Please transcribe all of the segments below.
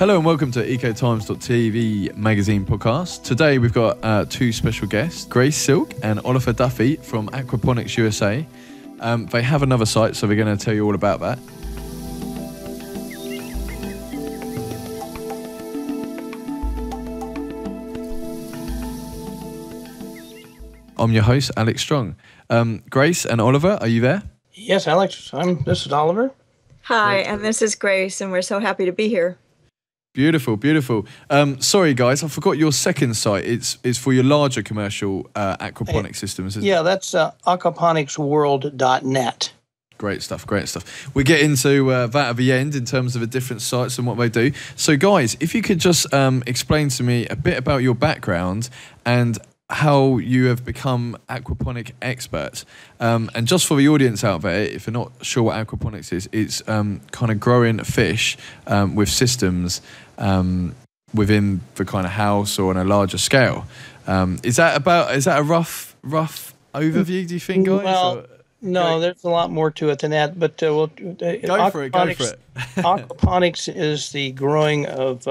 Hello and welcome to ECOTIMES.TV magazine podcast. Today we've got two special guests, Grace Sylke and Oliver Duffy from Aquaponics USA. They have another site, so we're going to tell you all about that. I'm your host, Alex Strong. Grace and Oliver, are you there? Yes, Alex. This is Oliver. Hi, and this is Grace, and we're so happy to be here. Beautiful, beautiful. Sorry, guys, I forgot your second site. It's for your larger commercial aquaponics systems, isn't it? That's aquaponicsworld.net. Great stuff, great stuff. We'll get into that at the end in terms of the different sites and what they do. So, guys, if you could just explain to me a bit about your background and how you have become aquaponic experts. And just for the audience out there, if you're not sure what aquaponics is, it's kind of growing fish with systems within the kind of house or on a larger scale. Is that a rough overview, do you think, guys? Well, no, there's a lot more to it than that, but go for it. Aquaponics is the growing of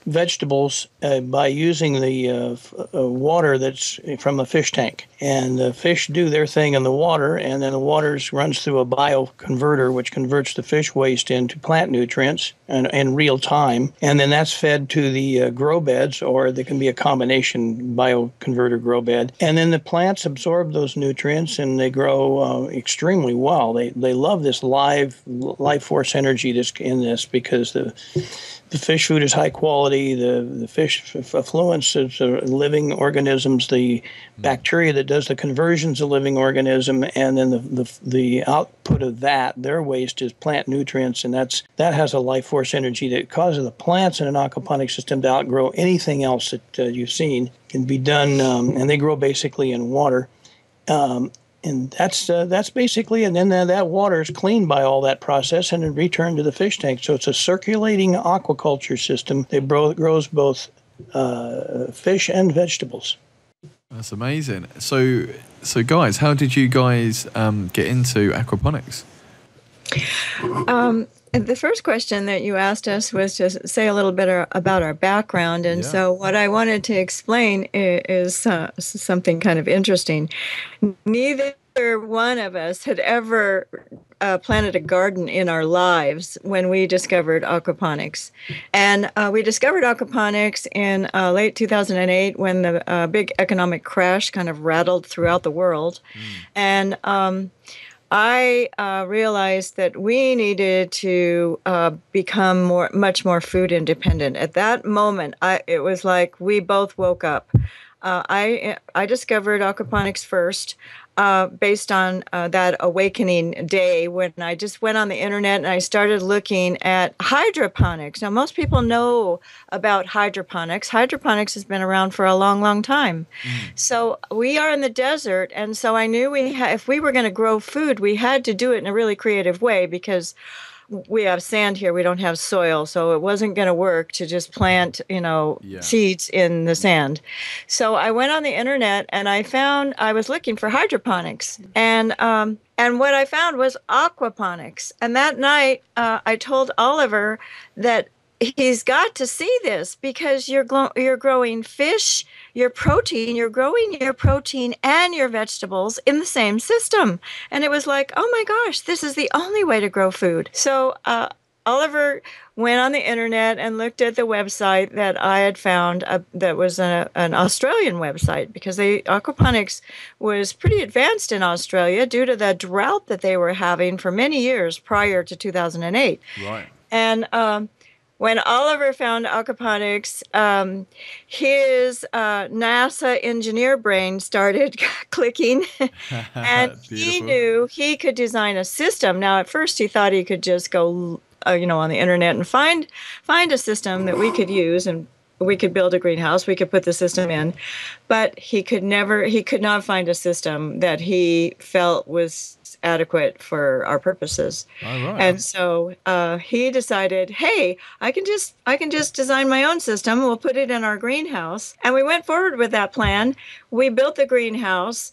vegetables by using the water that's from a fish tank. And the fish do their thing in the water, and then the water runs through a bioconverter, which converts the fish waste into plant nutrients in real time. And then that's fed to the grow beds, or there can be a combination bioconverter grow bed. And then the plants absorb those nutrients, and they grow extremely well. They love this life force energy that's in this, because the fish food is high quality. The fish effluents is living organisms. The bacteria that does the conversions of living organism, and then the output of their waste is plant nutrients, and that has a life force energy that causes the plants in an aquaponic system to outgrow anything else that you've seen. Can be done, and they grow basically in water. And that's basically, and then that water is cleaned by all that process and then returned to the fish tank. So it's a circulating aquaculture system that grows both fish and vegetables. That's amazing. So guys, how did you guys get into aquaponics? The first question that you asked us was to say a little bit about our background. And so what I wanted to explain is something kind of interesting. Neither one of us had ever planted a garden in our lives when we discovered aquaponics. And we discovered aquaponics in late 2008 when the big economic crash kind of rattled throughout the world. And I realized that we needed to become much more food independent. At that moment, it was like we both woke up. I discovered aquaponics first based on that awakening day when I just went on the internet and I started looking at hydroponics. Now, most people know about hydroponics. Hydroponics has been around for a long, long time. So we are in the desert, and so I knew if we were going to grow food, we had to do it in a really creative way, because we have sand here, we don't have soil, so it wasn't going to work to just plant, seeds in the sand. So I went on the internet and I was looking for hydroponics, and what I found was aquaponics. And that night, I told Oliver that he's got to see this, because you're growing fish, you're growing your protein and your vegetables in the same system. And it was like, oh my gosh, this is the only way to grow food. So Oliver went on the internet and looked at the website that I had found that was an Australian website, because aquaponics was pretty advanced in Australia due to the drought that they were having for many years prior to 2008. Right. And when Oliver found aquaponics, his NASA engineer brain started clicking, and he knew he could design a system. Now, at first, he thought he could just go, on the internet and find a system that we could use, and we could build a greenhouse. We could put the system in, but he could not find a system that he felt was adequate for our purposes. All right. And so he decided, hey, I can just design my own system. We'll put it in our greenhouse. And we went forward with that plan. We built the greenhouse.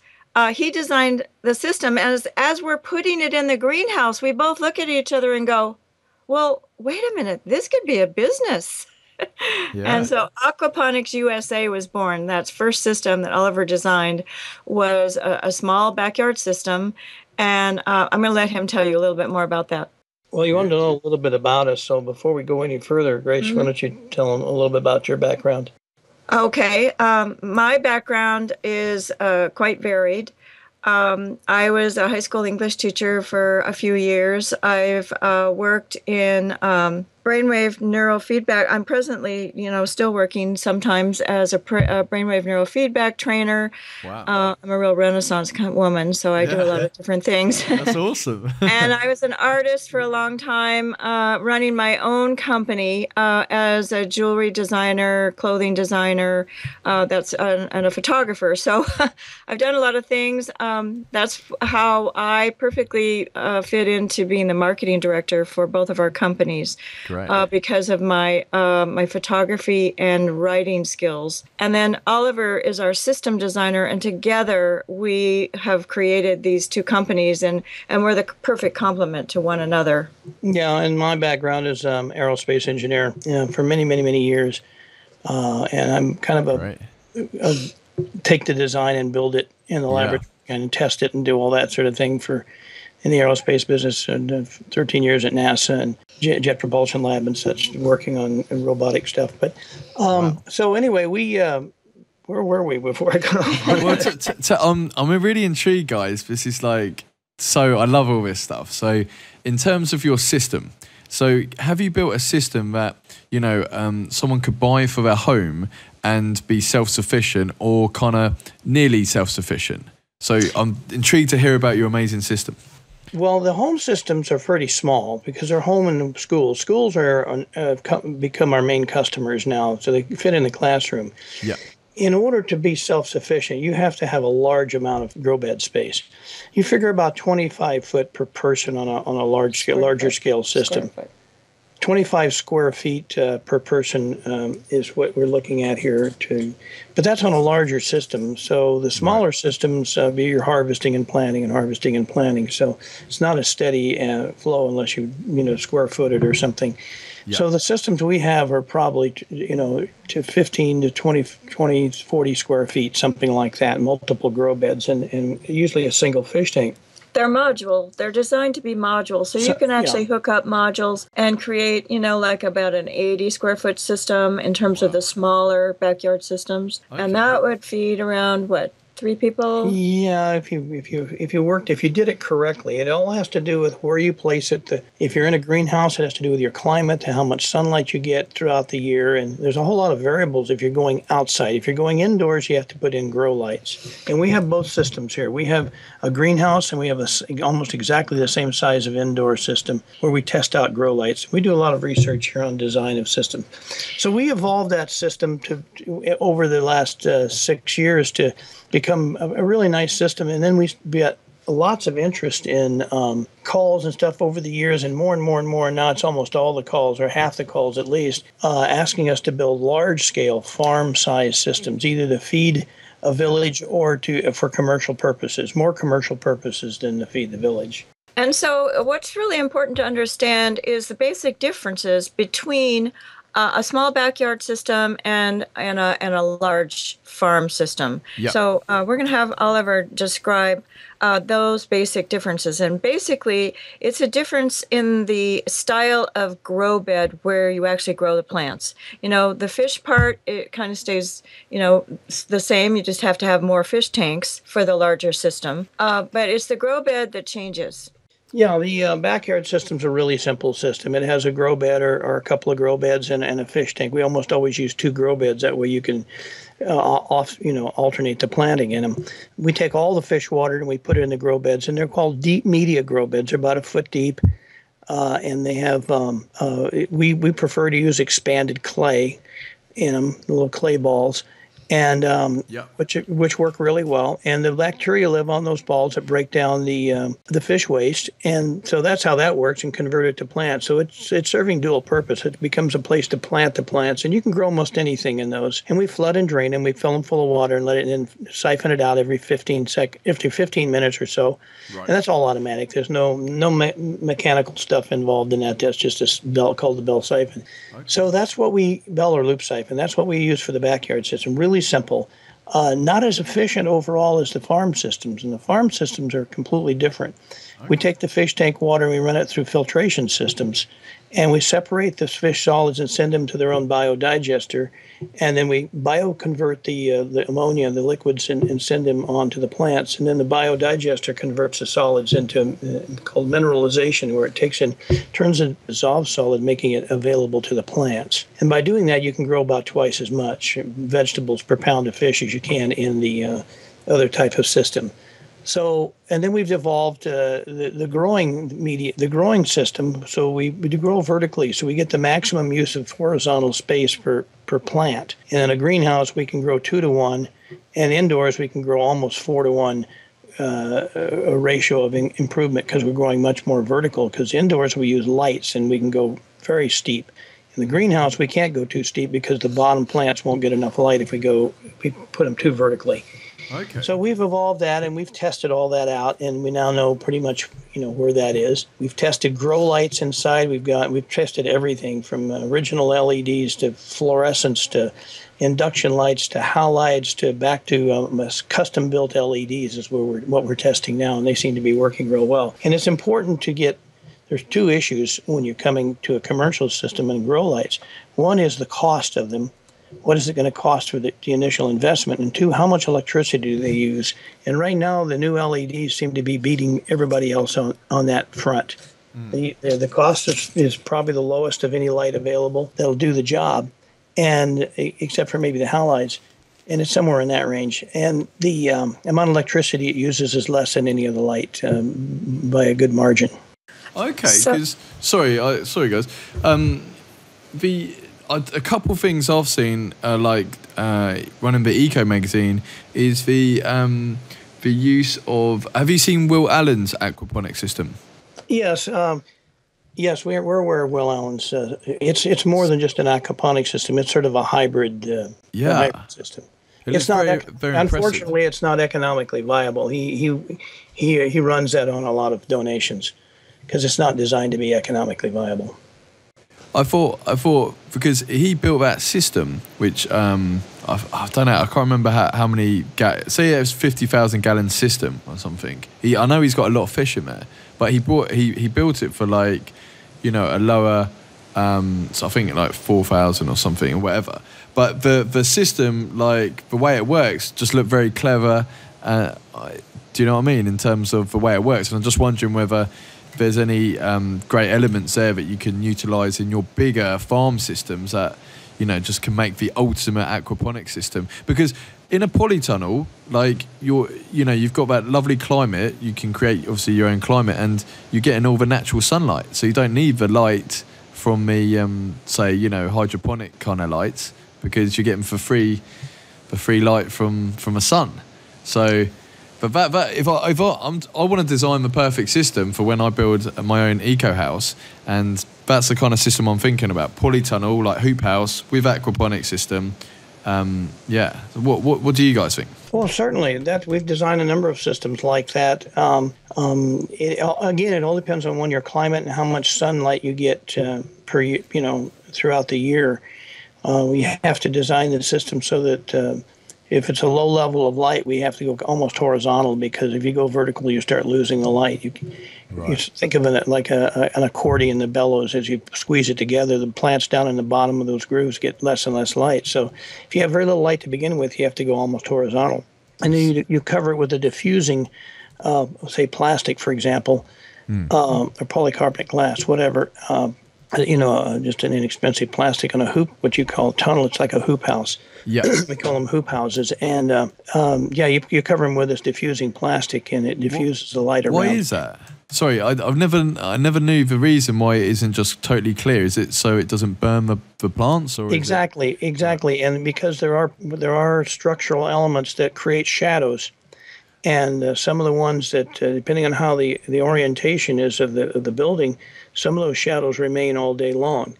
He designed the system. As we're putting it in the greenhouse, we both look at each other and go, well, wait a minute, this could be a business. Yeah. And so Aquaponics USA was born. That's first system that Oliver designed was a small backyard system. And I'm going to let him tell you a little bit more about that. Well, you wanted to know a little bit about us. So before we go any further, Grace, why don't you tell them a little bit about your background? Okay. My background is quite varied. I was a high school English teacher for a few years. I've worked in brainwave neurofeedback. I'm presently, still working sometimes as a brainwave neurofeedback trainer. Wow. I'm a real Renaissance woman, so I do a lot of different things. That's awesome. And I was an artist for a long time, running my own company as a jewelry designer, clothing designer, and a photographer. So I've done a lot of things. That's how I perfectly fit into being the marketing director for both of our companies. Because of my my photography and writing skills. And then Oliver is our system designer, and together we have created these two companies, and we're the perfect complement to one another. Yeah, and my background is aerospace engineer for many, many, many years. And I'm kind of a take the design and build it in the laboratory and test it and do all that sort of thing in the aerospace business, and 13 years at NASA and Jet Propulsion Lab and such, working on robotic stuff. But so anyway, where were we before I got off? Well, I'm really intrigued, guys. This is so I love all this stuff. So in terms of your system, so have you built a system that, someone could buy for their home and be self-sufficient or kind of nearly self-sufficient? So I'm intrigued to hear about your amazing system. Well, the home systems are pretty small because they're home and schools. Schools are become our main customers now, so they fit in the classroom. Yeah. In order to be self-sufficient, you have to have a large amount of grow bed space. You figure about 25 foot per person on a larger scale system. 25 square feet per person is what we're looking at here. But that's on a larger system. So the smaller systems be your harvesting and planting. So it's not a steady flow unless you square foot it or something. Yeah. So the systems we have are probably to 15 to 20, 40 square feet, something like that, multiple grow beds, and usually a single fish tank. They're modular. They're designed to be modular. So you can actually hook up modules and create, like about an 80 square foot system in terms of the smaller backyard systems. Okay. And that would feed around, 3 people? Yeah, if you did it correctly. It all has to do with where you place it. If you're in a greenhouse, it has to do with your climate, how much sunlight you get throughout the year, and there's a whole lot of variables if you're going outside. If you're going indoors, you have to put in grow lights. And we have both systems here. We have a greenhouse, and we have almost exactly the same size of indoor system where we test out grow lights. We do a lot of research here on design of systems. So we evolved that system over the last 6 years to become a really nice system, and then we get lots of interest in calls and stuff over the years, and more and more and more. And now it's almost all the calls, or half the calls at least, asking us to build large-scale farm-size systems, either to feed a village or for commercial purposes, more commercial purposes than to feed the village. And so what's really important to understand is the basic differences between a small backyard system and a large farm system. Yep. So we're going to have Oliver describe those basic differences. And basically, it's a difference in the style of grow bed where you actually grow the plants. The fish part, it kind of stays, the same. You just have to have more fish tanks for the larger system. But it's the grow bed that changes. Yeah, the backyard system's a really simple system. It has a grow bed or a couple of grow beds and a fish tank. We almost always use 2 grow beds. That way you can alternate the planting in them. We take all the fish water and we put it in the grow beds, and they're called deep media grow beds. They're about 1 foot deep, and they have we prefer to use expanded clay in them, little clay balls. and which work really well. And the bacteria live on those balls that break down the fish waste, and so that's how that works, and convert it to plants. So it's serving dual purpose. It becomes a place to plant the plants, and you can grow almost anything in those. And we flood and drain them. We fill them full of water and let it in, siphon it out every 15 minutes or so. Right. And that's all automatic. There's no mechanical stuff involved in that. That's just a bell called the bell siphon. Okay. So that's what bell or loop siphon. That's what we use for the backyard system. Really simple. Not as efficient overall as the farm systems, and the farm systems are completely different. Okay. We take the fish tank water and we run it through filtration systems, and we separate the fish solids and send them to their own biodigester, and then we bioconvert the ammonia, the liquids, and send them on to the plants, and then the biodigester converts the solids into called mineralization, where it turns a dissolved solid, making it available to the plants. And by doing that, you can grow about twice as much vegetables per pound of fish as you can in the other type of system. So, and then we've evolved the growing system. So we do grow vertically, so we get the maximum use of horizontal space per plant. And in a greenhouse, we can grow 2 to 1, and indoors we can grow almost 4 to 1, a ratio of improvement, because we're growing much more vertical. Because indoors we use lights, and we can go very steep. In the greenhouse, we can't go too steep because the bottom plants won't get enough light if we put them too vertically. Okay. So we've evolved that, and we've tested all that out, and we now know pretty much where that is. We've tested grow lights inside. We've tested everything from original LEDs to fluorescence to induction lights to halides to back to custom built LEDs is what we're testing now, and they seem to be working real well. And it's important to get. There's 2 issues when you're coming to a commercial system and grow lights. One is the cost of them. What is it going to cost for the initial investment? And 2, how much electricity do they use? And right now, the new LEDs seem to be beating everybody else on that front. The cost is probably the lowest of any light available that'll do the job, and except for maybe the halides, and it's somewhere in that range. And the amount of electricity it uses is less than any other light by a good margin. Okay, because sorry guys. A couple of things I've seen, like running the Eco magazine, is the use of. Have you seen Will Allen's aquaponics system? Yes, yes, we're aware of Will Allen's. It's more than just an aquaponics system. It's sort of a hybrid system. It's not. Very unfortunately, it's not economically viable. He runs that on a lot of donations, because it's not designed to be economically viable. I thought because he built that system, which I don't know, I can't remember how many. Say it was 50,000 gallon system or something. I know he's got a lot of fish in there, but he built it for a lower, so I think like 4,000 or something or whatever. But the system, like the way it works, just looked very clever. Do you know what I mean in terms of the way it works? And I'm just wondering whether there's any great elements there that you can utilize in your bigger farm systems that just can make the ultimate aquaponics system. Because in a polytunnel, like you've got that lovely climate, you can create obviously your own climate, and you're getting all the natural sunlight, so you don't need the light from the say hydroponic kind of lights, because you're getting the free light from a sun. So. But if I want to design the perfect system for when I build my own eco house, and that's the kind of system I'm thinking about: polytunnel, like hoop house with aquaponics system. So what do you guys think? Well, certainly that we've designed a number of systems like that. It all depends on your climate and how much sunlight you get throughout the year. We have to design the system so that. If it's a low level of light, we have to go almost horizontal, because if you go vertical, you start losing the light. You think of it like an accordion, the bellows. As you squeeze it together, the plants down in the bottom of those grooves get less and less light. So if you have very little light to begin with, you have to go almost horizontal. And then you cover it with a diffusing, say plastic, for example, or polycarbonate glass, whatever. just an inexpensive plastic on a hoop, what you call a tunnel. It's like a hoop house. Yeah. We call them hoop houses. And you cover them with this diffusing plastic, and it diffuses the light around. Why is that? Sorry, I never knew the reason why it isn't just totally clear. Is it so it doesn't burn the plants, or exactly, and because there are structural elements that create shadows, and some of the ones that, depending on how the orientation is of the building, some of those shadows remain all day long,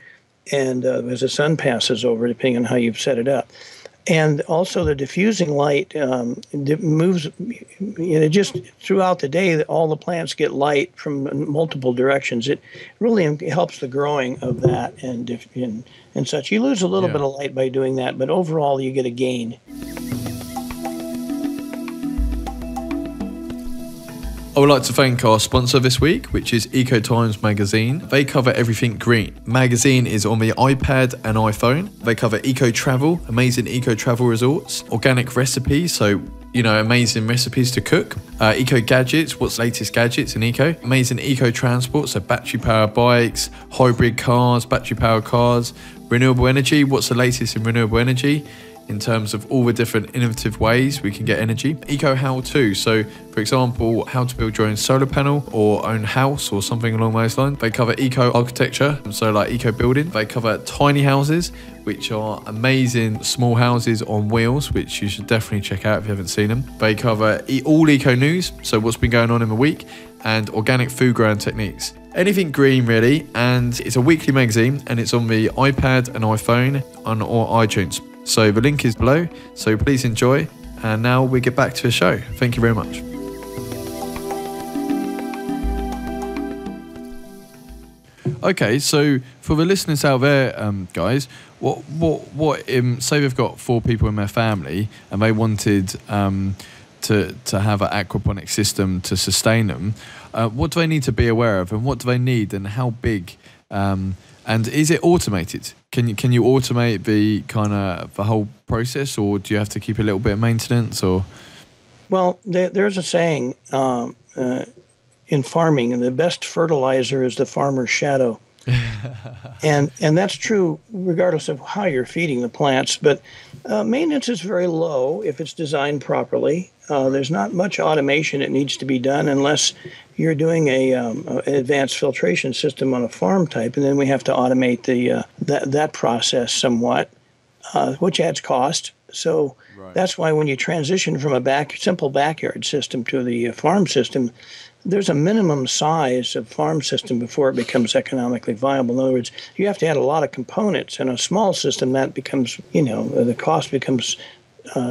and as the sun passes over, depending on how you've set it up. And also the diffusing light moves, just throughout the day, all the plants get light from multiple directions. It really helps the growing of that and such. You lose a little bit of light by doing that, but overall you get a gain. I would like to thank our sponsor this week, which is ECOTIMES magazine. They cover everything green. Magazine is on the iPad and iPhone. They cover eco travel, amazing eco travel resorts, organic recipes, so amazing recipes to cook, eco gadgets, what's the latest gadgets in eco, amazing eco transport, so battery powered bikes, hybrid cars, battery powered cars, renewable energy, what's the latest in renewable energy, in terms of all the different innovative ways we can get energy. Eco how-to, so for example, how to build your own solar panel or own house or something along those lines. They cover eco architecture, so like eco building. They cover tiny houses, which are amazing small houses on wheels, which you should definitely check out if you haven't seen them. They cover all eco news, so what's been going on in the week, and organic food growing techniques. Anything green really, and it's a weekly magazine, and it's on the iPad and iPhone or iTunes. So the link is below, so please enjoy. And now we get back to the show. Thank you very much. Okay, so for the listeners out there, guys, what say they've got 4 people in their family and they wanted to have an aquaponics system to sustain them, what do they need to be aware of, and what do they need, and how big? And is it automated? Can you automate the whole process, or do you have to keep a little bit of maintenance? Or there's a saying in farming, the best fertilizer is the farmer's shadow, and that's true regardless of how you're feeding the plants. But maintenance is very low if it's designed properly. There's not much automation that needs to be done unless you're doing an advanced filtration system on a farm type, and then we have to automate that process somewhat, which adds cost. So that's why when you transition from a simple backyard system to the farm system, there's a minimum size of farm system before it becomes economically viable. In other words, you have to add a lot of components. In a small system, that becomes, the cost becomes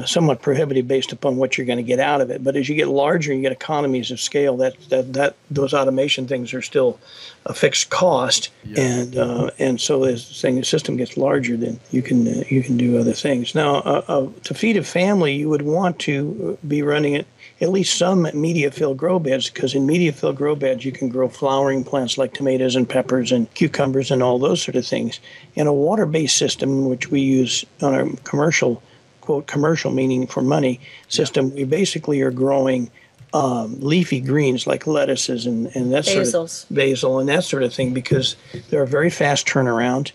somewhat prohibitive based upon what you're going to get out of it. But as you get larger and you get economies of scale, those automation things are still a fixed cost, and so as the system gets larger, then you can do other things. Now, to feed a family, you would want to be running it at least some media-filled grow beds, because in media-filled grow beds you can grow flowering plants like tomatoes and peppers and cucumbers and all those sort of things. In a water-based system, which we use on our commercial, quote commercial meaning for money system, we basically are growing leafy greens like lettuces and that sort of basil and that sort of thing, because they're a very fast turnaround.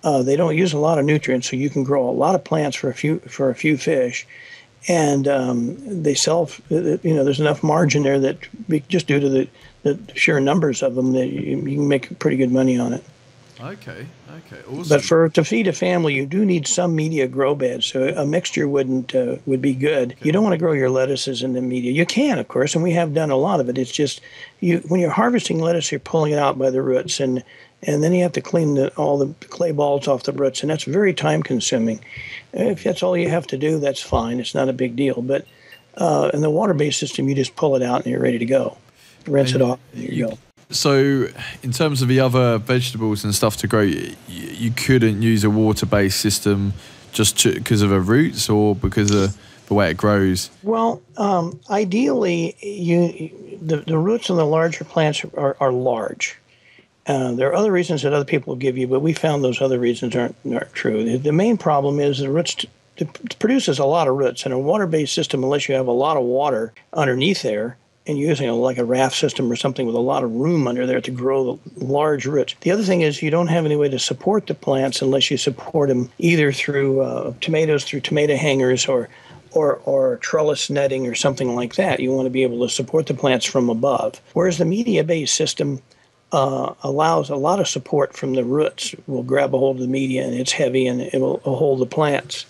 They don't use a lot of nutrients, so you can grow a lot of plants for a few fish. And they sell, there's enough margin there that just due to the sheer numbers of them that you can make pretty good money on it. Okay, awesome. But to feed a family, you do need some media grow beds. So a mixture would be good. Okay. You don't want to grow your lettuces in the media. You can, of course, and we have done a lot of it. It's just when you're harvesting lettuce, you're pulling it out by the roots, and then you have to clean all the clay balls off the roots, and that's very time consuming. If that's all you have to do, that's fine. It's not a big deal. But in the water-based system, you just pull it out and you're ready to go. Rinse it off, and there you go. So in terms of the other vegetables and stuff to grow, you couldn't use a water-based system just because of the roots or because of the way it grows? Well, ideally, the roots in the larger plants are large. There are other reasons that other people give you, but we found those other reasons aren't true. The main problem is the roots it produces a lot of roots. In a water-based system, unless you have a lot of water underneath there, and using like a raft system or something with a lot of room under there to grow the large roots. The other thing is you don't have any way to support the plants unless you support them either through tomatoes, through tomato hangers, or trellis netting or something like that. You want to be able to support the plants from above. Whereas the media-based system allows a lot of support from the roots. Will grab a hold of the media, and it's heavy, and it will hold the plants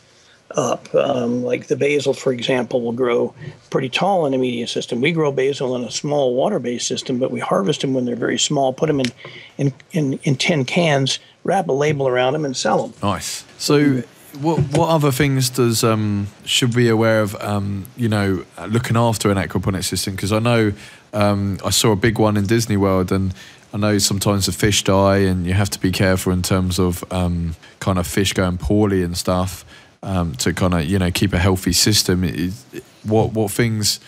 up. Like the basil, for example, will grow pretty tall in a media system. We grow basil in a small water-based system, but we harvest them when they're very small, put them in tin cans, wrap a label around them, and sell them. Nice. So what other things should we be aware of, looking after an aquaponics system? Because I know I saw a big one in Disney World, and I know sometimes the fish die, and you have to be careful in terms of kind of fish going poorly and stuff. To kind of keep a healthy system. What things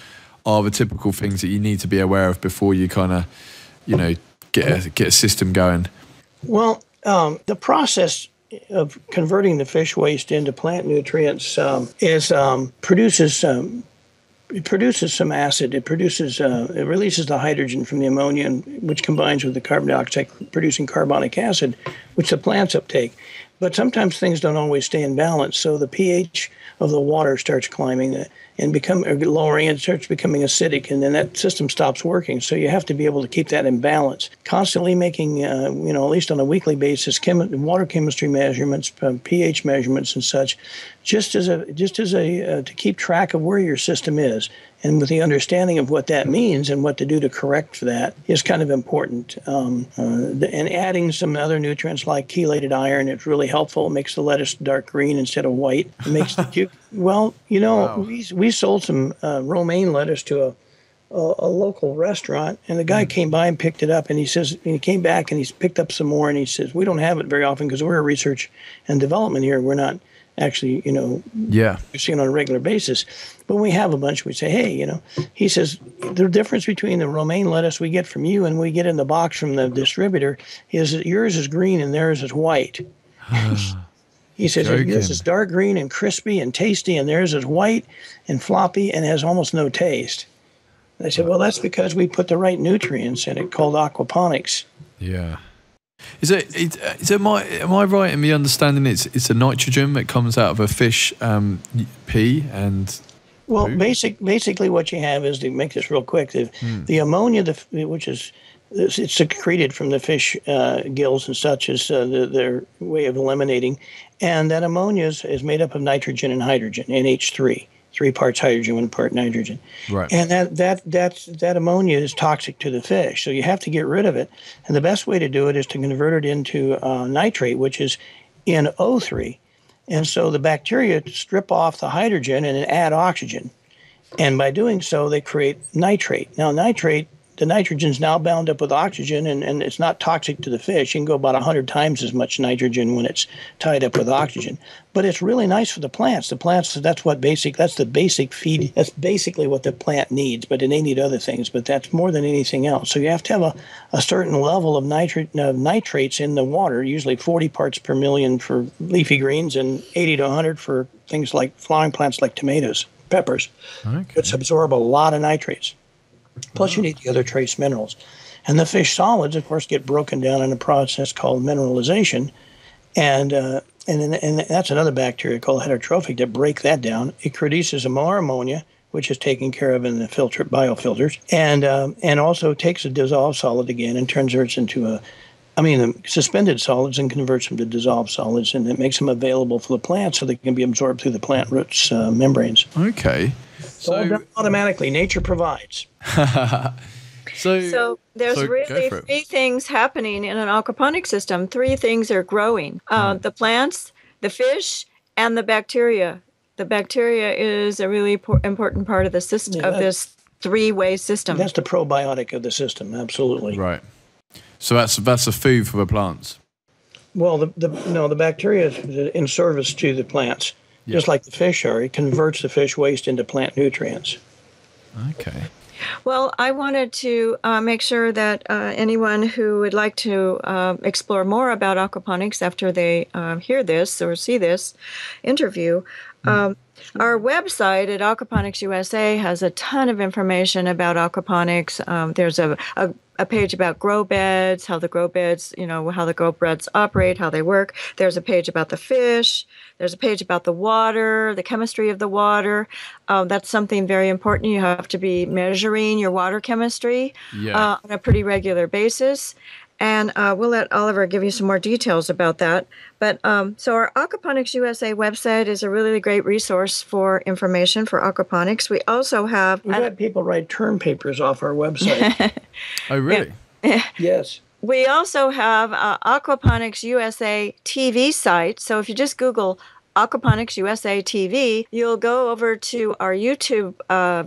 are the typical things that you need to be aware of before you kind of get a system going? Well, the process of converting the fish waste into plant nutrients produces some acid. It releases the hydrogen from the ammonia, which combines with the carbon dioxide, producing carbonic acid, which the plants uptake. But sometimes things don't always stay in balance, so the pH of the water starts climbing and lowering, and starts becoming acidic, and then that system stops working. So you have to be able to keep that in balance. Constantly making, at least on a weekly basis, water chemistry measurements, pH measurements, and such, just as to keep track of where your system is. And with the understanding of what that means and what to do to correct for that is kind of important. And adding some other nutrients like chelated iron, it's really helpful. It makes the lettuce dark green instead of white. It makes the wow. We sold some romaine lettuce to a local restaurant, and the guy came by and picked it up, and he came back and he's picked up some more, and he says, we don't have it very often because we're a research and development here. We're not actually, you're seeing on a regular basis. But when we have a bunch, we say, hey, he says, the difference between the romaine lettuce we get from you and we get in the box from the distributor is that yours is green and theirs is white. He says, yours is dark green and crispy and tasty, and theirs is white and floppy and has almost no taste. And I said, well, that's because we put the right nutrients in it, called aquaponics. Yeah. Am I right in the understanding it's a nitrogen that comes out of a fish pee and? Well, basically what you have is, to make this real quick, the ammonia, which is it's secreted from the fish gills and such, is their way of eliminating, and that ammonia is made up of nitrogen and hydrogen, NH3. 3 parts hydrogen, 1 part nitrogen. Right. And that ammonia is toxic to the fish, so you have to get rid of it. And the best way to do it is to convert it into nitrate, which is NO3. And so the bacteria strip off the hydrogen and add oxygen. And by doing so, they create nitrate. Now, the nitrogen's now bound up with oxygen, and it's not toxic to the fish. You can go about 100 times as much nitrogen when it's tied up with oxygen. But it's really nice for the plants. The plants, that's the basic feed. That's basically what the plant needs, but they need other things, but that's more than anything else. So you have to have a certain level of nitrates in the water, usually 40 parts per million for leafy greens and 80 to 100 for things like flowering plants like tomatoes, peppers, which absorb a lot of nitrates. Plus, you need the other trace minerals. And the fish solids, of course, get broken down in a process called mineralization. And that's another bacteria called heterotrophic that break that down. It produces more ammonia, which is taken care of in the biofilters, and also takes a dissolved solid again and turns it into the suspended solids and converts them to dissolved solids, and it makes them available for the plant so they can be absorbed through the plant roots membranes. Okay. So automatically, nature provides. So there's really 3 things happening in an aquaponic system. 3 things are growing. The plants, the fish, and the bacteria. The bacteria is a really important part of the system, of this 3-way system. That's the probiotic of the system, absolutely. Right. So that's a food for the plants. Well, the bacteria is in service to the plants. Just like the fish are. It converts the fish waste into plant nutrients. Okay. Well, I wanted to make sure that anyone who would like to explore more about aquaponics after they hear this or see this interview Our website at Aquaponics USA has a ton of information about aquaponics. There's a page about grow beds, how the grow beds, how the grow beds operate, how they work. There's a page about the fish. There's a page about the water, the chemistry of the water. That's something very important. You have to be measuring your water chemistry on a pretty regular basis. And we'll let Oliver give you some more details about that. But so our Aquaponics USA website is a really great resource for information for aquaponics. We also have... We've had people write term papers off our website. Oh, really? Yes. We also have Aquaponics USA TV site. So if you just Google Aquaponics USA TV, you'll go over to our YouTube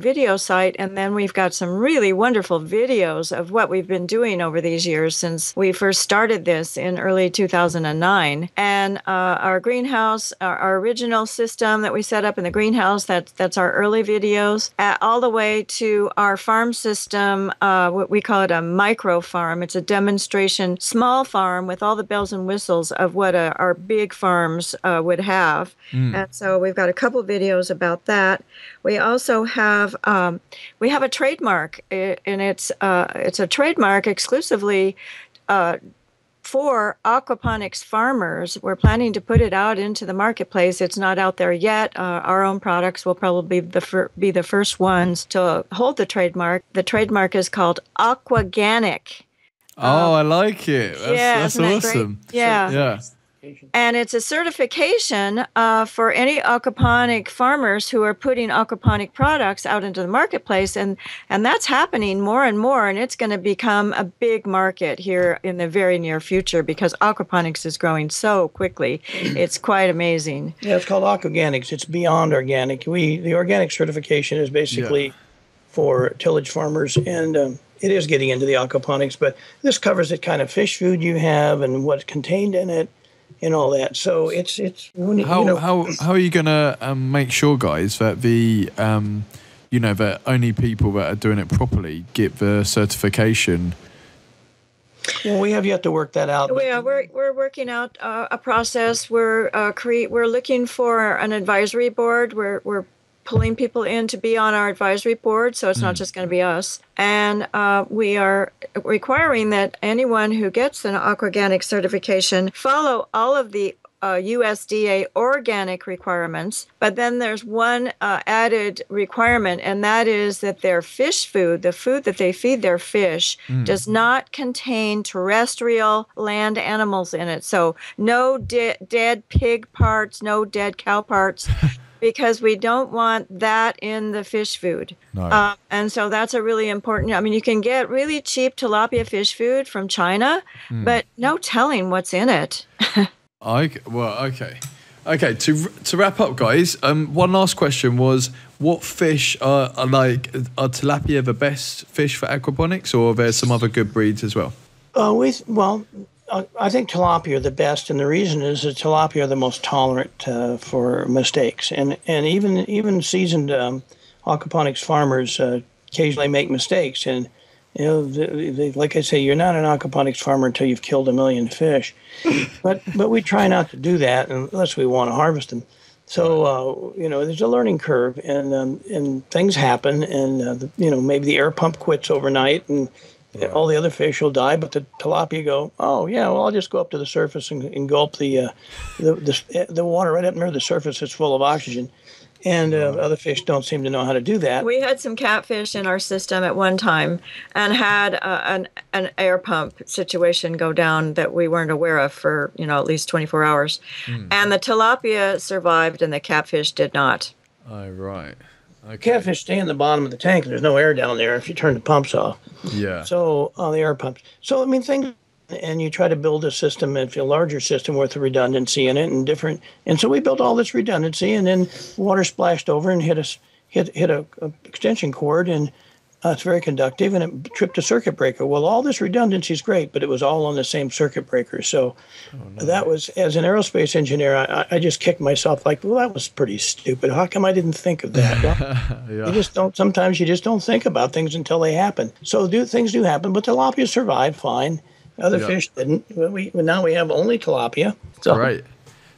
video site, and then we've got some really wonderful videos of what we've been doing over these years since we first started this in early 2009. And our greenhouse, our original system that we set up in the greenhouse, that's our early videos, all the way to our farm system. We call it a micro farm. It's a demonstration small farm with all the bells and whistles of what our big farms would have. And so we've got a couple videos about that. We also have a trademark, and it's a trademark exclusively for aquaponics farmers. We're planning to put it out into the marketplace. It's not out there yet. Our own products will probably be the first ones to hold the trademark. The trademark is called Aquaganic. Oh, I like it. That's awesome. Yeah. And it's a certification for any aquaponic farmers who are putting aquaponic products out into the marketplace. And that's happening more and more. And it's going to become a big market here in the very near future because aquaponics is growing so quickly. It's quite amazing. Yeah, it's called Aquaganics. It's beyond organic. The organic certification is basically for tillage farmers, and it is getting into the aquaponics. But this covers the kind of fish food you have and what's contained in it, and all that. So it's how are you gonna make sure, guys, that that only people that are doing it properly get the certification? Well, we have yet to work that out. We're working out a process. We're looking for an advisory board. We're pulling people in to be on our advisory board, so it's not just going to be us. And we are requiring that anyone who gets an Aquaganic certification follow all of the USDA organic requirements. But then there's one added requirement, and that is that their fish food, the food that they feed their fish, does not contain terrestrial land animals in it. So no dead pig parts, no dead cow parts. Because we don't want that in the fish food. No. And so that's a really important, you can get really cheap tilapia fish food from China, but no telling what's in it. Okay. Okay, to wrap up, guys, one last question was, what fish are tilapia the best fish for aquaponics, or are there some other good breeds as well? I think tilapia are the best, and the reason is that tilapia are the most tolerant for mistakes, and even seasoned aquaponics farmers occasionally make mistakes, and they, like I say, you're not an aquaponics farmer until you've killed 1 million fish, but we try not to do that unless we want to harvest them. So there's a learning curve, and things happen, and maybe the air pump quits overnight, and all the other fish will die, but the tilapia go, oh yeah, well, I'll just go up to the surface and gulp the water right up near the surface. It's full of oxygen, and other fish don't seem to know how to do that. We had some catfish in our system at one time, and had an air pump situation go down that we weren't aware of for at least 24 hours, and the tilapia survived, and the catfish did not. Oh, right. Okay. Catfish stay in the bottom of the tank, and there's no air down there if you turn the pumps off. Yeah. So the air pumps. So things, and you try to build a system, a larger system with a redundancy in it, and so we built all this redundancy, and then water splashed over and hit a extension cord, and it's very conductive, and it tripped a circuit breaker. Well, all this redundancy is great, but it was all on the same circuit breaker. So that was, as an aerospace engineer, I just kicked myself like, well, that was pretty stupid. How come I didn't think of that? Well, sometimes you just don't think about things until they happen. So things do happen, but tilapia survived fine. Other fish didn't. Now we have only tilapia. So. Right.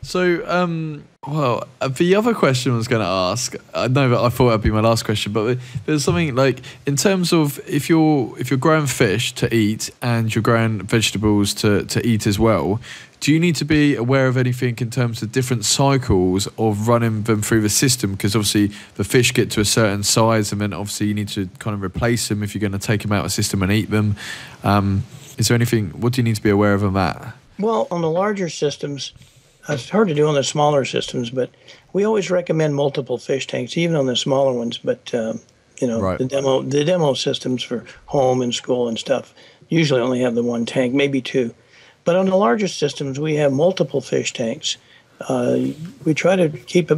So Well, the other question I was going to ask, I know that I thought that'd be my last question, but there's something like, in terms of if you're growing fish to eat and you're growing vegetables to eat as well, do you need to be aware of anything in terms of different cycles of running them through the system? Because obviously the fish get to a certain size, and then obviously you need to kind of replace them if you're going to take them out of the system and eat them. Is there anything? What do you need to be aware of on that? Well, on the larger systems, it's hard to do on the smaller systems, but we always recommend multiple fish tanks, even on the smaller ones. But Right. the demo systems for home and school and stuff usually only have the one tank, maybe two. But on the larger systems, we have multiple fish tanks. We try to keep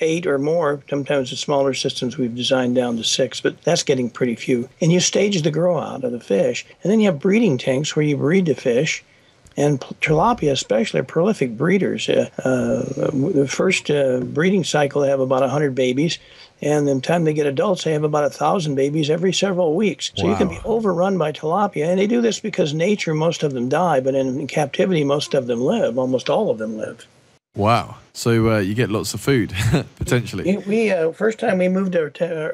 8 or more. Sometimes the smaller systems we've designed down to 6, but that's getting pretty few. And you stage the grow out of the fish. And then you have breeding tanks where you breed the fish. And tilapia especially are prolific breeders. The first breeding cycle, they have about 100 babies. And the time they get adults, they have about 1,000 babies every several weeks. So you can be overrun by tilapia. And they do this because nature, most of them die, but in captivity, most of them live. Almost all of them live. Wow. So you get lots of food, potentially. We first time we moved our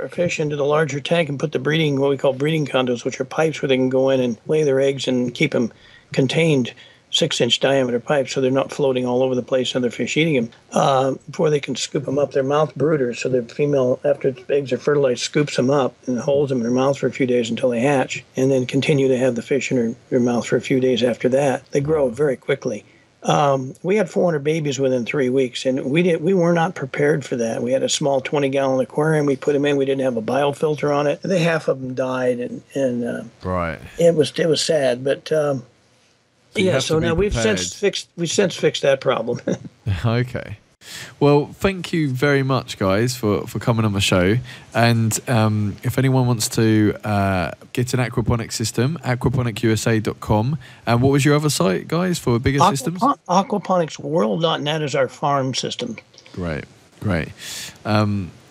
fish into the larger tank and put what we call breeding condos, which are pipes where they can go in and lay their eggs and keep them contained, 6-inch diameter pipes, so they're not floating all over the place and other fish eating them. Before they can scoop them up, they're mouth brooders, so the female, after the eggs are fertilized, scoops them up and holds them in her mouth for a few days until they hatch, and then continue to have the fish in her mouth for a few days after that. They grow very quickly. We had 400 babies within 3 weeks, and we were not prepared for that. We had a small 20-gallon aquarium. We put them in. We didn't have a biofilter on it. Half of them died, and Right. It was sad, but. So now we've since fixed that problem. Okay. Well, thank you very much, guys, for coming on the show. And if anyone wants to get an aquaponics system, aquaponics.USA.com. And what was your other site, guys, for bigger systems? Aquaponicsworld.net is our farm system. Great.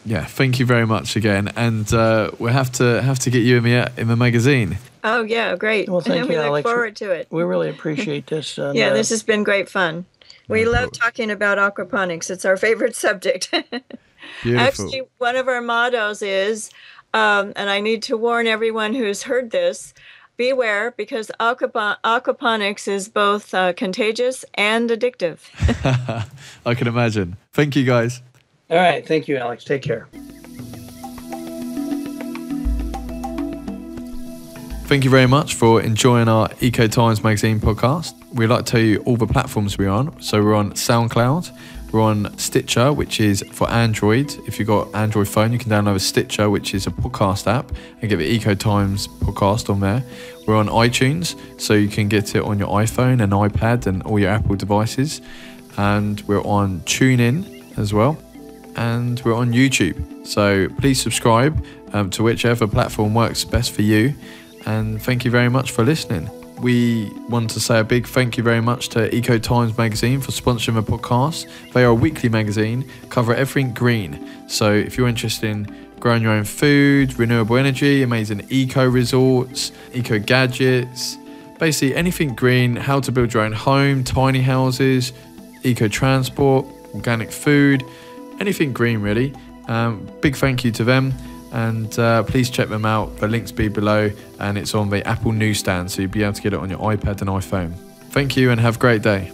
Yeah, thank you very much again. And we'll have to get you in the magazine. Oh, yeah, great. Well, thank you, we look Alex. forward to it. We really appreciate this. And, yeah, this has been great fun. We love talking about aquaponics. It's our favorite subject. Beautiful. Actually, one of our mottos is, and I need to warn everyone who's heard this, beware, because aquaponics is both contagious and addictive. I can imagine. Thank you, guys. All right. Thank you, Alex. Take care. Thank you very much for enjoying our ECOTIMES magazine podcast. We'd like to tell you all the platforms we're on. So we're on SoundCloud, we're on Stitcher, which is for Android. If you've got Android phone, you can download a Stitcher, which is a podcast app, and get the ECOTIMES podcast on there. We're on iTunes, so you can get it on your iPhone and iPad and all your Apple devices. And we're on TuneIn as well. And we're on YouTube. So please subscribe to whichever platform works best for you. And thank you very much for listening. We want to say a big thank you very much to ECOTIMES magazine for sponsoring the podcast. They are a weekly magazine, cover everything green. So if you're interested in growing your own food, renewable energy, amazing eco resorts, eco gadgets, basically anything green, how to build your own home, tiny houses, eco transport, organic food, anything green really. Big thank you to them. And please check them out. The links be below, and it's on the Apple newsstand, so you'll be able to get it on your iPad and iPhone. Thank you and have a great day.